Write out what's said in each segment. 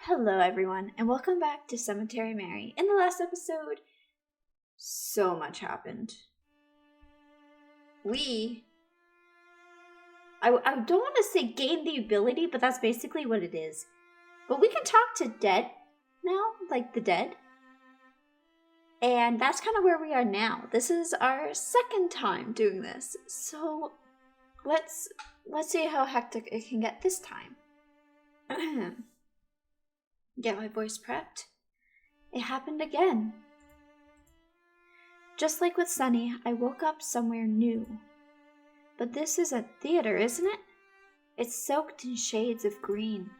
Hello, everyone, and welcome back to Cemetery Mary. In the last episode, so much happened. I don't want to say gain the ability, but that's basically what it is. But we can talk to dead now, like the dead. And that's kind of where we are now. This is our second time doing this. So let's see how hectic it can get this time. Get my voice prepped. It happened again. Just like with Sunny, I woke up somewhere new. But this is a theater, isn't it? It's soaked in shades of green.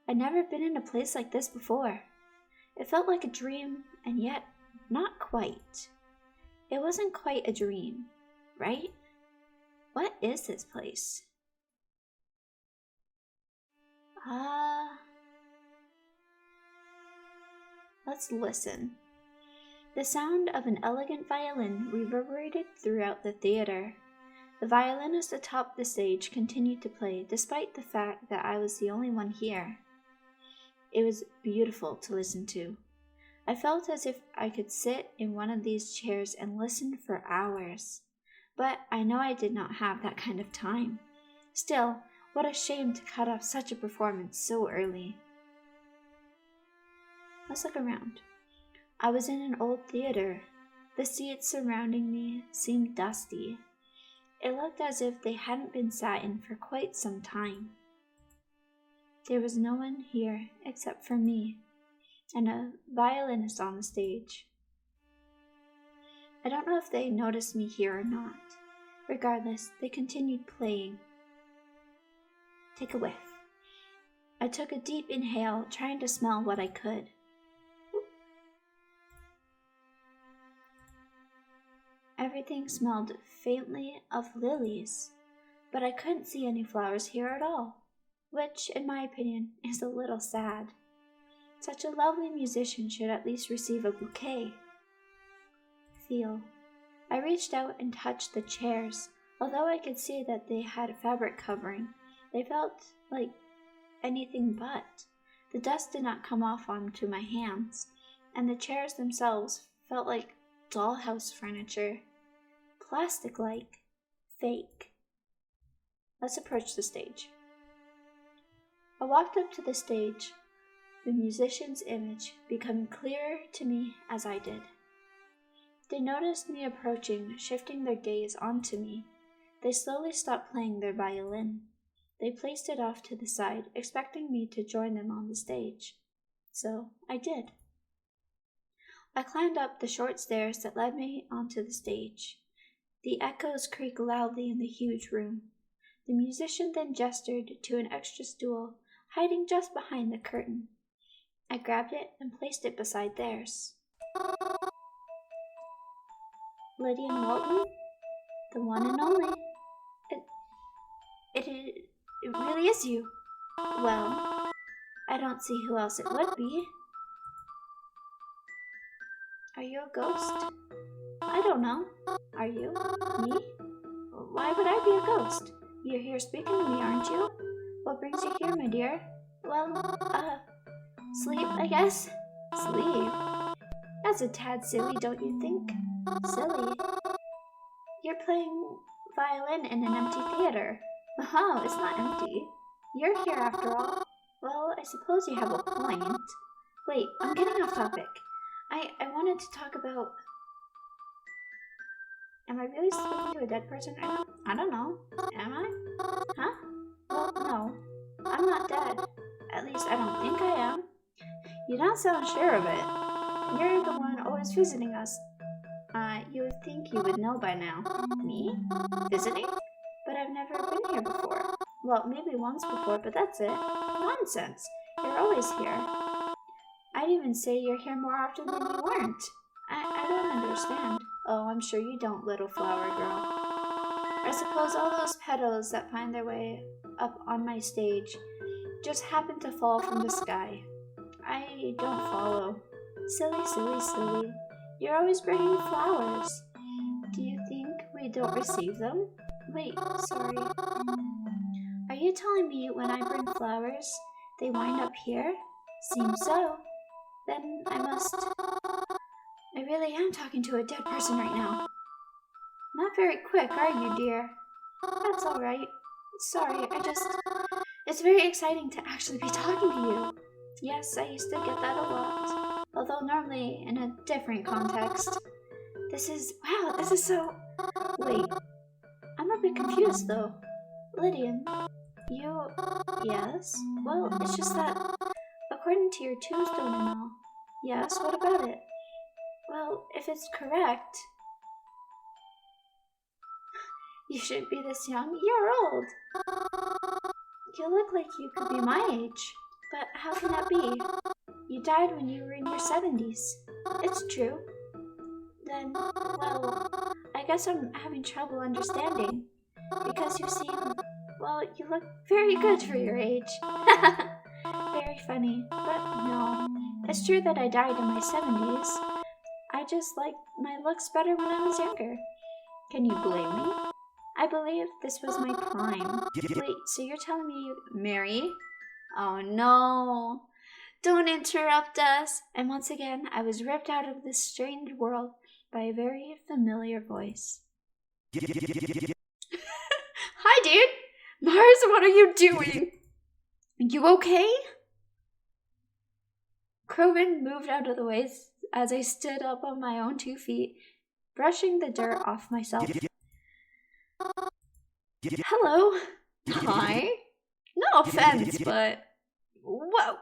I'd never been in a place like this before. It felt like a dream, and yet not quite. It wasn't quite a dream, right? What is this place? Let's listen. The sound of an elegant violin reverberated throughout the theater. The violinist atop the stage continued to play, despite the fact that I was the only one here. It was beautiful to listen to. I felt as if I could sit in one of these chairs and listen for hours. But I know I did not have that kind of time. Still, what a shame to cut off such a performance so early. Let's look around. I was in an old theater. The seats surrounding me seemed dusty. It looked as if they hadn't been sat in for quite some time. There was no one here except for me and a violinist on the stage. I don't know if they noticed me here or not. Regardless, they continued playing. Take a whiff. I took a deep inhale, trying to smell what I could. Everything smelled faintly of lilies, but I couldn't see any flowers here at all, which, in my opinion, is a little sad. Such a lovely musician should at least receive a bouquet. Feel. I reached out and touched the chairs. Although I could see that they had a fabric covering, they felt like anything but. The dust did not come off onto my hands, and the chairs themselves felt like dollhouse furniture. Plastic-like, fake. Let's approach the stage. I walked up to the stage, the musician's image becoming clearer to me as I did. They noticed me approaching, shifting their gaze onto me. They slowly stopped playing their violin. They placed it off to the side, expecting me to join them on the stage. So I did. I climbed up the short stairs that led me onto the stage. The echoes creaked loudly in the huge room. The musician then gestured to an extra stool, hiding just behind the curtain. I grabbed it and placed it beside theirs. Lydian Walton? The one and only. It really is you. Well, I don't see who else it would be. Are you a ghost? I don't know. Are you? Me? Why would I be a ghost? You're here speaking to me, aren't you? What brings you here, my dear? Well, sleep, I guess? Sleep? That's a tad silly, don't you think? Silly? You're playing violin in an empty theater. Oh, it's not empty. You're here after all. Well, I suppose you have a point. Wait, I'm getting off topic. I wanted to talk about... Am I really speaking to a dead person right now? I don't know. Am I? Huh? Well, no. I'm not dead. At least I don't think I am. You don't sound sure of it. You're the one always visiting us. You would think you would know by now. Me? Visiting? But I've never been here before. Well, maybe once before, but that's it. Nonsense. You're always here. I'd even say you're here more often than you weren't. I don't understand. Oh, I'm sure you don't, little flower girl. I suppose all those petals that find their way up on my stage just happen to fall from the sky. I don't follow. Silly, silly, silly. You're always bringing flowers. Do you think we don't receive them? Wait, sorry. Are you telling me when I bring flowers, they wind up here? Seems so. Then I really am talking to a dead person right now. Not very quick, are you, dear? That's alright. Sorry, it's very exciting to actually be talking to you. Yes, I used to get that a lot. Although normally in a different context. This is so... Wait, I'm a bit confused though. Lydian, you... Yes? Well, it's just that, according to your tombstone and all. Yes, what about it? Well, if it's correct... You shouldn't be this young. You're old. You look like you could be my age. But how can that be? You died when you were in your 70s. It's true. Then, well, I guess I'm having trouble understanding. Because you look very good for your age. Very funny. But no, it's true that I died in my 70s. I just liked my looks better when I was younger. Can you blame me? I believe this was my prime. Wait, so you're telling me Mary? Oh no. Don't interrupt us. And once again, I was ripped out of this strange world by a very familiar voice. Hi, dude. Mars, what are you doing? You okay? Kroven moved out of the way as I stood up on my own 2 feet, brushing the dirt off myself. Hello. Hi. No offense, but what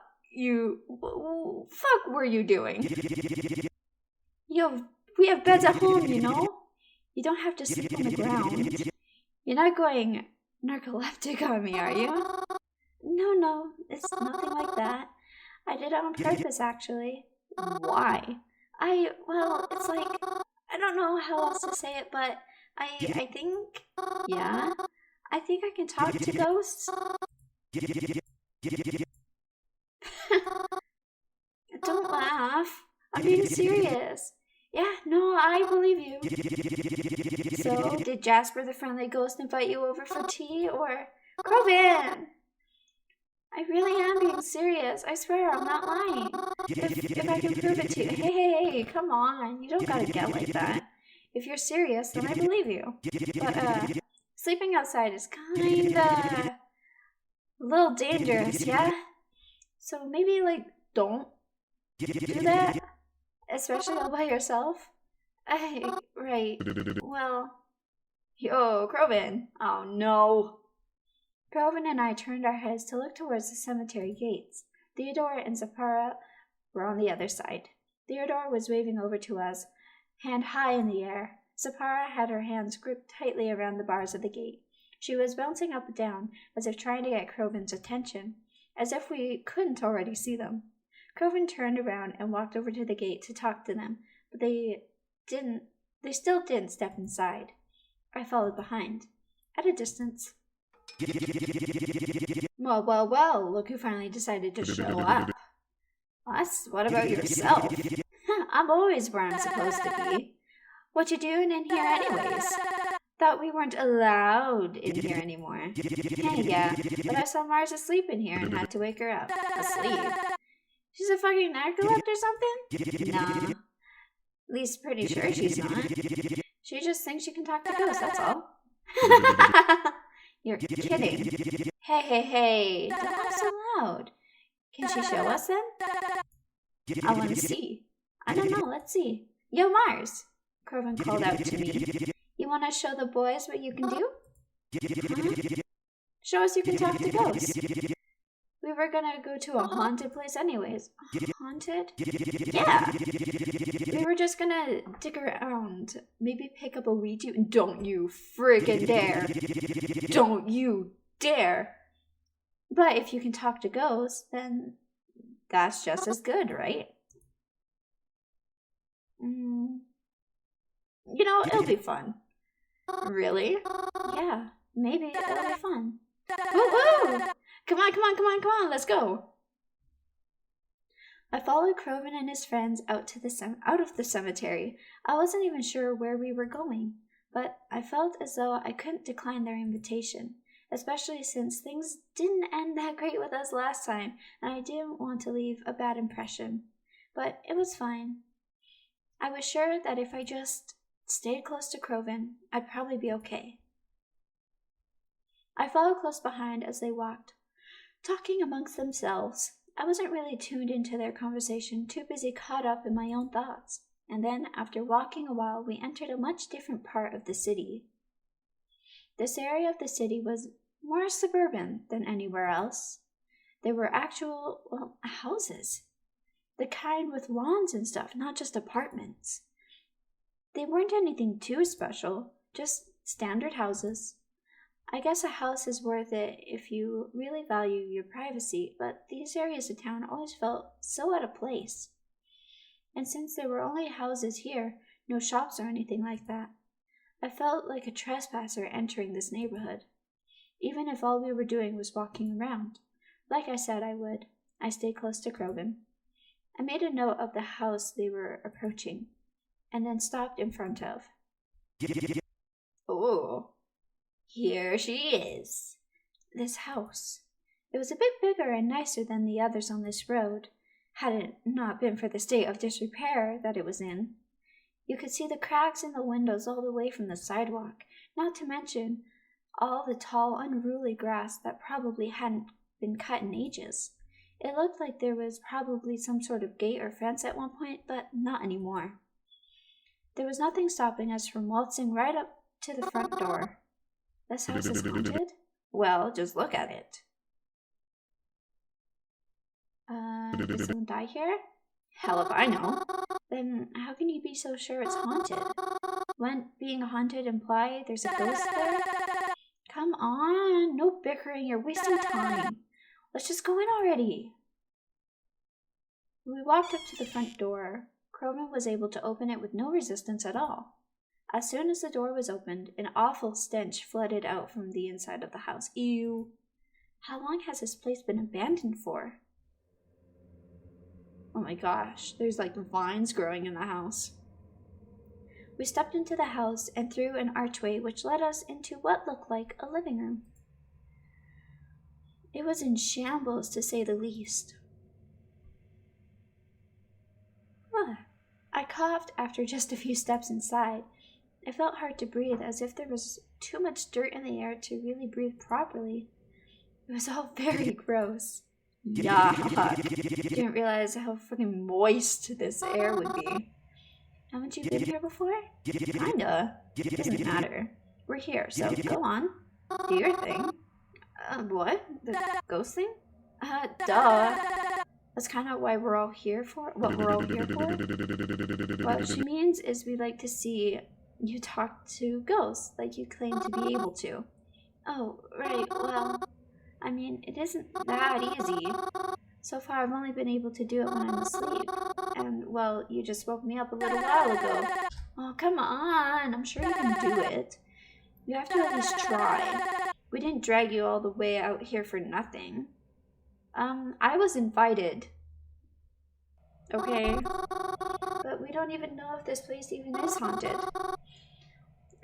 fuck were you doing? Yo, we have beds at home, you know? You don't have to sleep on the ground. You're not going narcoleptic on me, are you? No, it's nothing like that. I did it on purpose, actually. Why? It's like, I don't know how else to say it, but I think, yeah, I think I can talk to ghosts. Don't laugh. I'm being serious. Yeah, no, I believe you. So, did Jasper the Friendly Ghost invite you over for tea, or... Kroven! I really am being serious. I swear, I'm not lying. If I can prove it to you. Hey, come on. You don't gotta get like that. If you're serious, then I believe you. But, sleeping outside is kinda... a little dangerous, yeah? So maybe, don't do that. Especially all by yourself. Right. Well... Yo, Kroven. Oh, no. Kroven and I turned our heads to look towards the cemetery gates. Theodore and Zapara were on the other side. Theodore was waving over to us, hand high in the air. Zapara had her hands gripped tightly around the bars of the gate. She was bouncing up and down, as if trying to get Kroven's attention, as if we couldn't already see them. Kroven turned around and walked over to the gate to talk to them, but they still didn't step inside. I followed behind, at a distance. Well, look who finally decided to show up. Us? What about yourself? I'm always where I'm supposed to be. What you doing in here anyways? Thought we weren't allowed in here anymore. Hey, yeah, but I saw Mars asleep in here and had to wake her up. Asleep? She's a fucking narcoleptic or something? Nah. At least pretty sure she's not. She just thinks she can talk to ghosts, that's all. You're kidding. Hey, don't laugh so loud. Can she show us then? I want to see. I don't know, let's see. Yo, Mars! Kroven called out to me. You want to show the boys what you can do? Huh? Show us you can talk to ghosts. We were gonna go to a haunted place anyways. Haunted? Yeah! We were just gonna dig around. Maybe pick up a Ouija. Don't you friggin' dare! Don't you dare! But if you can talk to ghosts, then that's just as good, right? You know, it'll be fun. Really? Yeah, maybe it'll be fun. Woo-hoo! Come on, let's go! I followed Kroven and his friends out of the cemetery. I wasn't even sure where we were going, but I felt as though I couldn't decline their invitation. especially since things didn't end that great with us last time, and I didn't want to leave a bad impression. But it was fine. I was sure that if I just stayed close to Croven, I'd probably be okay. I followed close behind as they walked, talking amongst themselves. I wasn't really tuned into their conversation, too busy caught up in my own thoughts. And then, after walking a while, we entered a much different part of the city. This area of the city was more suburban than anywhere else. There were actual, houses. The kind with lawns and stuff, not just apartments. They weren't anything too special, just standard houses. I guess a house is worth it if you really value your privacy, but these areas of town always felt so out of place. And since there were only houses here, no shops or anything like that, I felt like a trespasser entering this neighborhood, even if all we were doing was walking around. Like I said I would, I stayed close to Croven. I made a note of the house they were approaching, and then stopped in front of. Oh, here she is. This house. It was a bit bigger and nicer than the others on this road, had it not been for the state of disrepair that it was in. You could see the cracks in the windows all the way from the sidewalk, not to mention all the tall, unruly grass that probably hadn't been cut in ages. It looked like there was probably some sort of gate or fence at one point, but not anymore. There was nothing stopping us from waltzing right up to the front door. This house is haunted? Well, just look at it. Did someone die here? Hell if I know. Then how can you be so sure it's haunted? Wouldn't being haunted imply there's a ghost there? Come on, no bickering, you're wasting time. Let's just go in already. When we walked up to the front door, Croven was able to open it with no resistance at all. As soon as the door was opened, an awful stench flooded out from the inside of the house. Ew. How long has this place been abandoned for? Oh my gosh, there's like vines growing in the house. We stepped into the house and through an archway which led us into what looked like a living room. It was in shambles, to say the least. I coughed after just a few steps inside. It felt hard to breathe, as if there was too much dirt in the air to really breathe properly. It was all very gross. Yuck. Didn't realize how freaking moist this air would be. Haven't you been here before? Kinda. Doesn't matter. We're here, so go on. Do your thing. What? The ghost thing? Duh. That's kind of why we're all here for. What we're all here for. What she means is we like to see you talk to ghosts, like you claim to be able to. Oh, right. Well, I mean, it isn't that easy. So far, I've only been able to do it when I'm asleep. And, well, you just woke me up a little while ago. Oh, come on. I'm sure you can do it. You have to at least try. We didn't drag you all the way out here for nothing. I was invited. Okay? But we don't even know if this place even is haunted.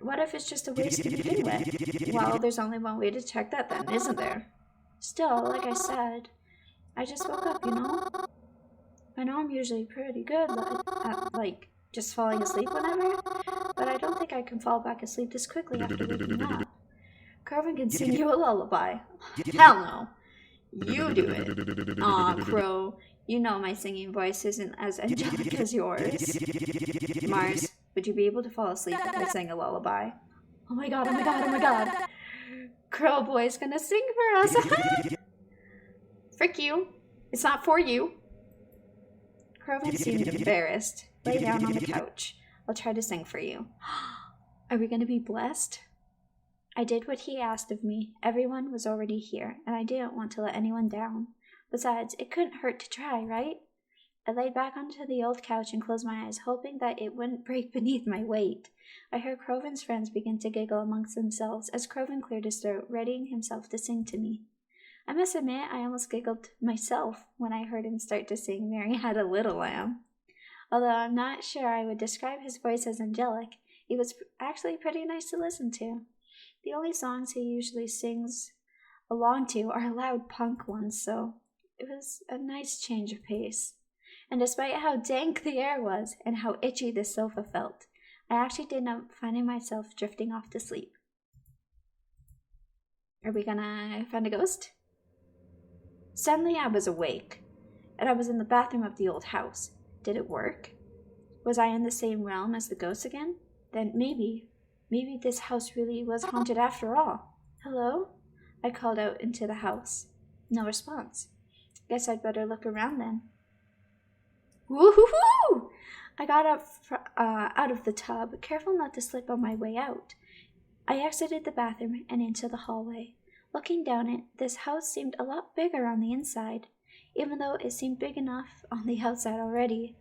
What if it's just a waste to begin with? Well, there's only one way to check that then, isn't there? Still, like I said, I just woke up, you know? I know I'm usually pretty good at, like, just falling asleep whenever, but I don't think I can fall back asleep this quickly after waking up. Croven can sing you a lullaby. Hell no. You do it. Aw, Crow. You know my singing voice isn't as angelic as yours. Mars, would you be able to fall asleep if I sang a lullaby? Oh my god, oh my god, oh my god. Crow Boy's gonna sing for us. Frick you. It's not for you. Croven seemed embarrassed. Lay down on the couch. I'll try to sing for you. Are we gonna be blessed? I did what he asked of me. Everyone was already here, and I didn't want to let anyone down. Besides, it couldn't hurt to try, right? I laid back onto the old couch and closed my eyes, hoping that it wouldn't break beneath my weight. I heard Croven's friends begin to giggle amongst themselves as Croven cleared his throat, readying himself to sing to me. I must admit, I almost giggled myself when I heard him start to sing Mary Had a Little Lamb. Although I'm not sure I would describe his voice as angelic, he was actually pretty nice to listen to. The only songs he usually sings along to are loud punk ones, so it was a nice change of pace. And despite how dank the air was and how itchy the sofa felt, I actually did end up finding myself drifting off to sleep. Are we gonna find a ghost? Suddenly I was awake, and I was in the bathroom of the old house. Did it work? Was I in the same realm as the ghosts again? Then maybe this house really was haunted after all. Hello? I called out into the house. No response. Guess I'd better look around then. Woo-hoo-hoo! I got up out of the tub, careful not to slip on my way out. I exited the bathroom and into the hallway. Looking down it, this house seemed a lot bigger on the inside, even though it seemed big enough on the outside already.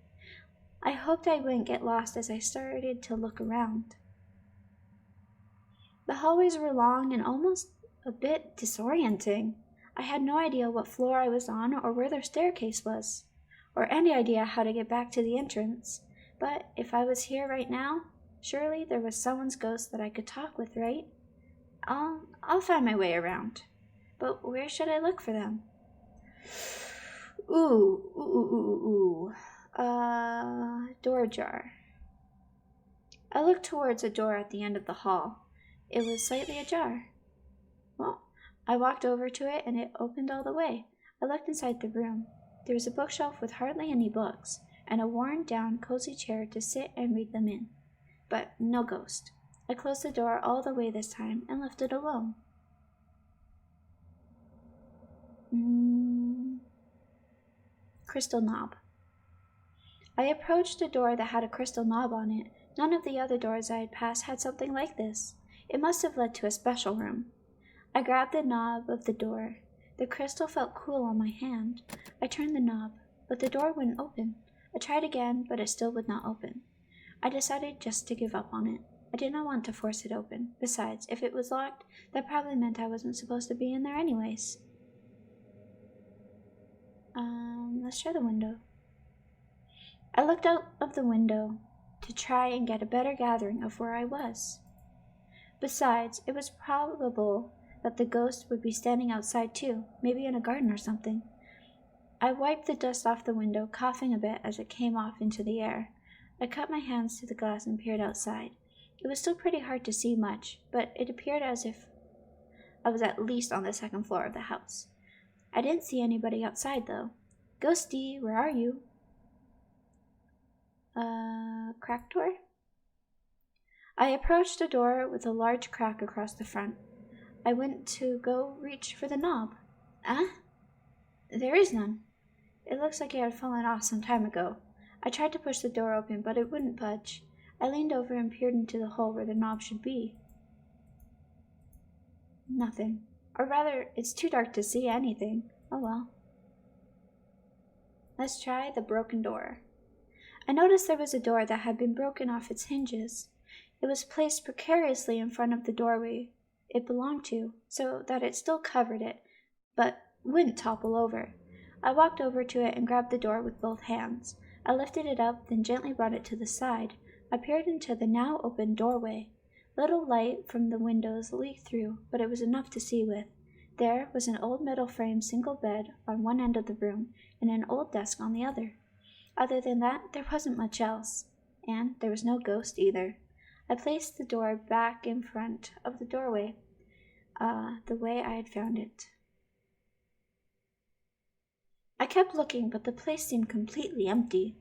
I hoped I wouldn't get lost as I started to look around. The hallways were long and almost a bit disorienting. I had no idea what floor I was on or where the staircase was, or any idea how to get back to the entrance. But if I was here right now, surely there was someone's ghost that I could talk with, right? I'll find my way around. But where should I look for them? Door ajar. I looked towards a door at the end of the hall. It was slightly ajar. Well, I walked over to it and it opened all the way. I looked inside the room. There was a bookshelf with hardly any books, and a worn-down, cozy chair to sit and read them in. But no ghost. I closed the door all the way this time and left it alone. Crystal knob. I approached a door that had a crystal knob on it. None of the other doors I had passed had something like this. It must have led to a special room. I grabbed the knob of the door. The crystal felt cool on my hand. I turned the knob, but the door wouldn't open. I tried again, but it still would not open. I decided just to give up on it. I did not want to force it open. Besides, if it was locked, that probably meant I wasn't supposed to be in there anyways. Let's try the window. I looked out of the window to try and get a better gathering of where I was. Besides, it was probable that the ghost would be standing outside too, maybe in a garden or something. I wiped the dust off the window, coughing a bit as it came off into the air. I cut my hands to the glass and peered outside. It was still pretty hard to see much, but it appeared as if I was at least on the second floor of the house. I didn't see anybody outside, though. Ghosty, where are you? Cracked door? I approached a door with a large crack across the front. I went to go reach for the knob. There is none. It looks like it had fallen off some time ago. I tried to push the door open, but it wouldn't budge. I leaned over and peered into the hole where the knob should be. Nothing. Or rather, it's too dark to see anything. Oh well. Let's try the broken door. I noticed there was a door that had been broken off its hinges. It was placed precariously in front of the doorway it belonged to, so that it still covered it, but wouldn't topple over. I walked over to it and grabbed the door with both hands. I lifted it up, then gently brought it to the side. I peered into the now open doorway. Little light from the windows leaked through, but it was enough to see with. There was an old metal-framed single bed on one end of the room and an old desk on the other. Other than that, there wasn't much else, and there was no ghost either. I placed the door back in front of the doorway, the way I had found it. I kept looking, but the place seemed completely empty.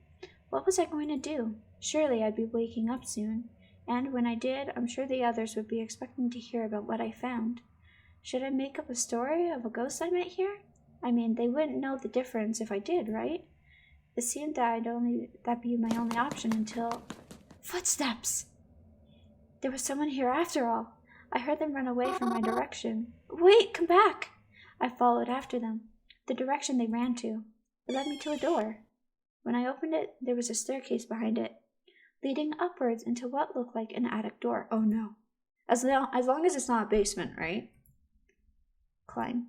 What was I going to do? Surely I'd be waking up soon, and when I did, I'm sure the others would be expecting to hear about what I found. Should I make up a story of a ghost I met here? I mean, they wouldn't know the difference if I did, right? It seemed that that'd be my only option until... Footsteps! There was someone here after all. I heard them run away from my direction. Wait, come back! I followed after them. The direction they ran to. It led me to a door. When I opened it, there was a staircase behind it, leading upwards into what looked like an attic door. Oh no. As long as it's not a basement, right? Climb.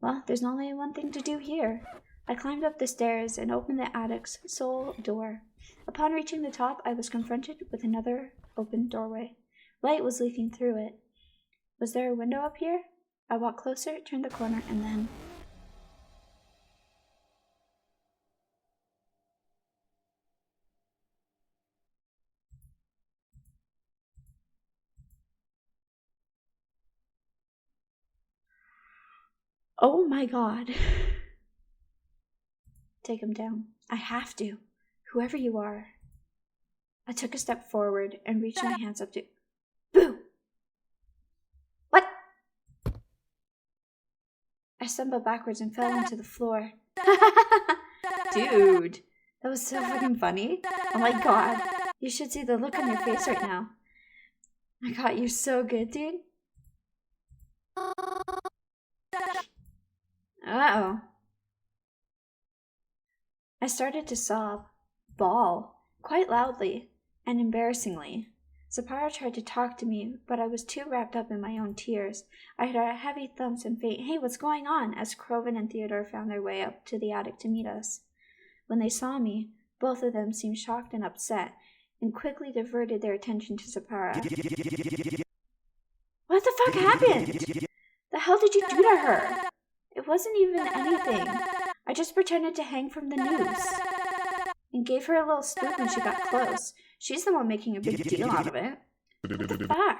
Well, there's only one thing to do here. I climbed up the stairs and opened the attic's sole door. Upon reaching the top, I was confronted with another open doorway. Light was leaking through it. Was there a window up here? I walked closer, turned the corner, and then... Oh my god. Take him down. I have to. Whoever you are. I took a step forward and reached my hands up to... Boo! What? I stumbled backwards and fell onto the floor. Dude, that was so fucking funny. Oh my god. You should see the look on your face right now. My god, you're so good, dude. Uh-oh. I started to sob, bawl, quite loudly and embarrassingly. Sapphira tried to talk to me, but I was too wrapped up in my own tears. I heard heavy thumps and faint, "Hey, what's going on?" as Croven and Theodore found their way up to the attic to meet us. When they saw me, both of them seemed shocked and upset, and quickly diverted their attention to Sapphira. What the fuck happened? The hell did you do to her? It wasn't even anything. I just pretended to hang from the noose and gave her a little spook when she got close. She's the one making a big deal out of it. What the fuck?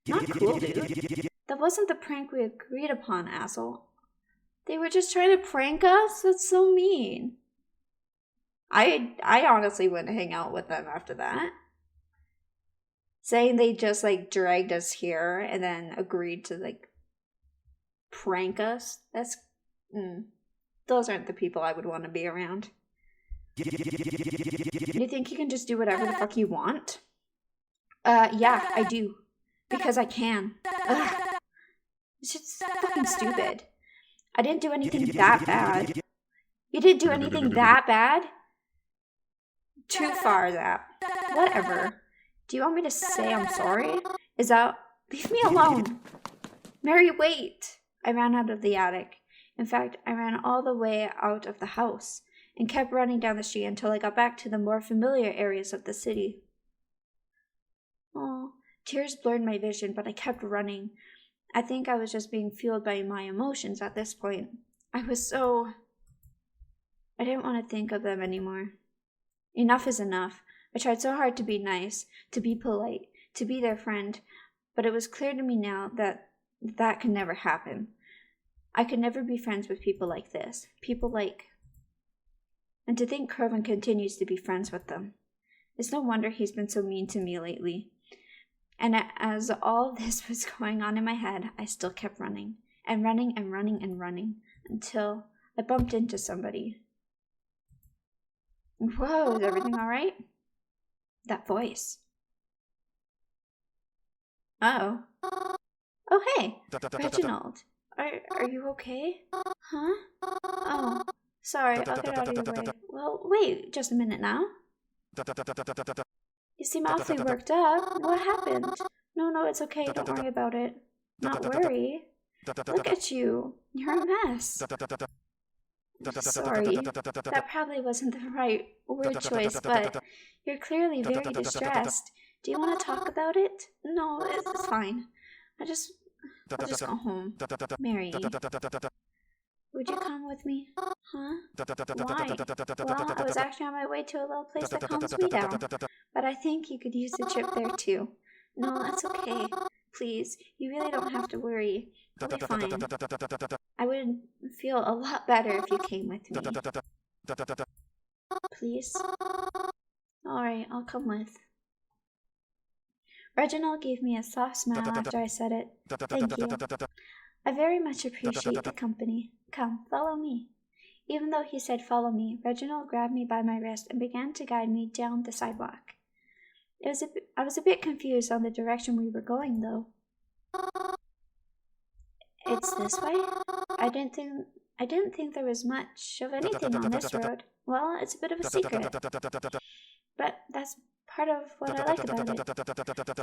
Not cool, dude. That wasn't the prank we agreed upon, asshole. They were just trying to prank us? That's so mean. I honestly wouldn't hang out with them after that. Saying they just, dragged us here and then agreed to, prank us? That's... Those aren't the people I would want to be around. You think you can just do whatever the fuck you want? Yeah, I do. Because I can. Ugh. It's just fucking stupid. I didn't do anything that bad. You didn't do anything that bad? Too far, that. Whatever. Do you want me to say I'm sorry? Is that... Leave me alone. Mary, wait. I ran out of the attic. In fact, I ran all the way out of the house and kept running down the street until I got back to the more familiar areas of the city. Oh, tears blurred my vision, but I kept running. I think I was just being fueled by my emotions at this point. I didn't want to think of them anymore. Enough is enough. I tried so hard to be nice, to be polite, to be their friend, but it was clear to me now that that could never happen. I could never be friends with people like this. And to think Croven continues to be friends with them. It's no wonder he's been so mean to me lately. And as all this was going on in my head, I still kept running. And running and running and running. Until I bumped into somebody. Whoa, is everything alright? That voice. Uh-oh. Oh, hey, Reginald. Are you okay? Huh? Oh, sorry, I'll get out of your way. Well, wait just a minute now. You seem awfully worked up. What happened? No, it's okay. Don't worry about it. Not worry. Look at you. You're a mess. Sorry. That probably wasn't the right word choice, but you're clearly very distressed. Do you want to talk about it? No, it's fine. I'll just go home. Mary, would you come with me? Huh? Why? Well, I was actually on my way to a little place that calms me down. But I think you could use the trip there too. No, that's okay. Please, you really don't have to worry. I'll be fine. I would feel a lot better if you came with me. Please? Alright, I'll come with. Reginald gave me a soft smile after I said it. Thank you. I very much appreciate the company. Come, follow me. Even though he said follow me, Reginald grabbed me by my wrist and began to guide me down the sidewalk. I was a bit confused on the direction we were going, though. It's this way? I didn't think there was much of anything on this road. Well, it's a bit of a secret. But that's part of what I like about it.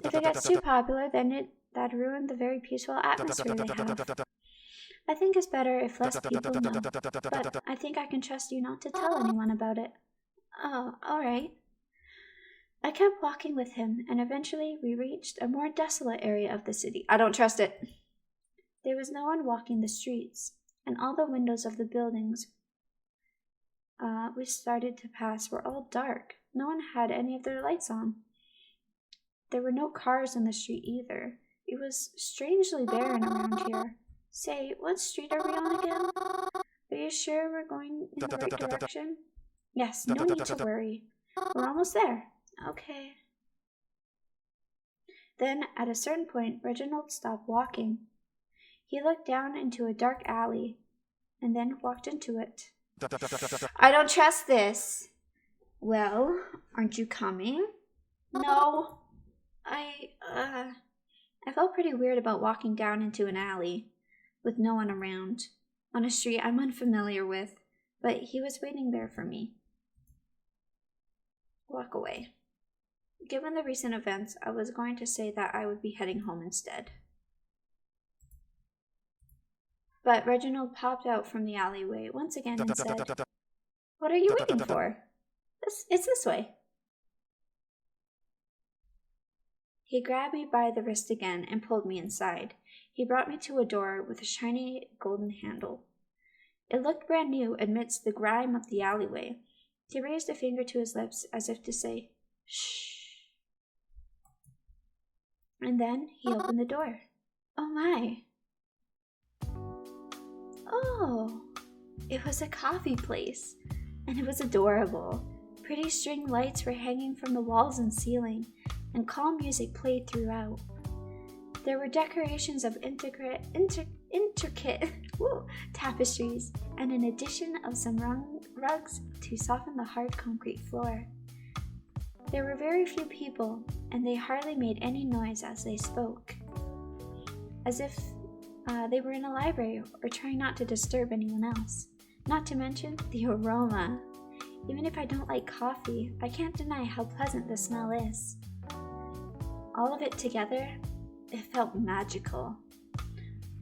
If it gets too popular, then that'd ruin the very peaceful atmosphere they have. I think it's better if less people know. But I think I can trust you not to tell anyone about it. Oh, alright. I kept walking with him, and eventually we reached a more desolate area of the city. I don't trust it. There was no one walking the streets, and all the windows of the buildings we started to pass were all dark. No one had any of their lights on. There were no cars in the street either. It was strangely barren around here. Say, what street are we on again? Are you sure we're going in the right direction? Yes, no need to worry. We're almost there. Okay. Then, at a certain point, Reginald stopped walking. He looked down into a dark alley, and then walked into it. I don't trust this. Well, aren't you coming? No. I felt pretty weird about walking down into an alley with no one around, on a street I'm unfamiliar with, but he was waiting there for me. Walk away. Given the recent events, I was going to say that I would be heading home instead. But Reginald popped out from the alleyway once again and said, "What are you waiting for? It's this way." He grabbed me by the wrist again and pulled me inside. He brought me to a door with a shiny golden handle. It looked brand new amidst the grime of the alleyway. He raised a finger to his lips as if to say, "Shh." And then he opened the door. Oh my. Oh, it was a coffee place, and it was adorable. Pretty string lights were hanging from the walls and ceiling, and calm music played throughout. There were decorations of intricate tapestries, and an addition of some rugs to soften the hard concrete floor. There were very few people, and they hardly made any noise as they spoke, as if they were in a library or trying not to disturb anyone else. Not to mention the aroma. Even if I don't like coffee, I can't deny how pleasant the smell is. All of it together, it felt magical.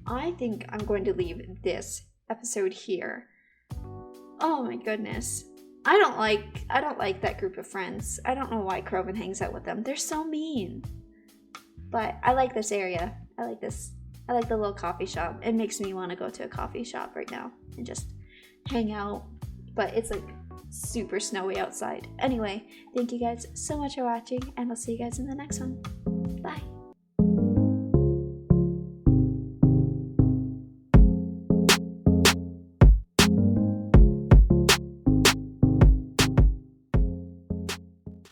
I think I'm going to leave this episode here. Oh my goodness. I don't like that group of friends. I don't know why Kroven hangs out with them. They're so mean. But I like this area. I like the little coffee shop. It makes me want to go to a coffee shop right now and just hang out. But it's like super snowy outside. Anyway, thank you guys so much for watching, and I'll see you guys in the next one.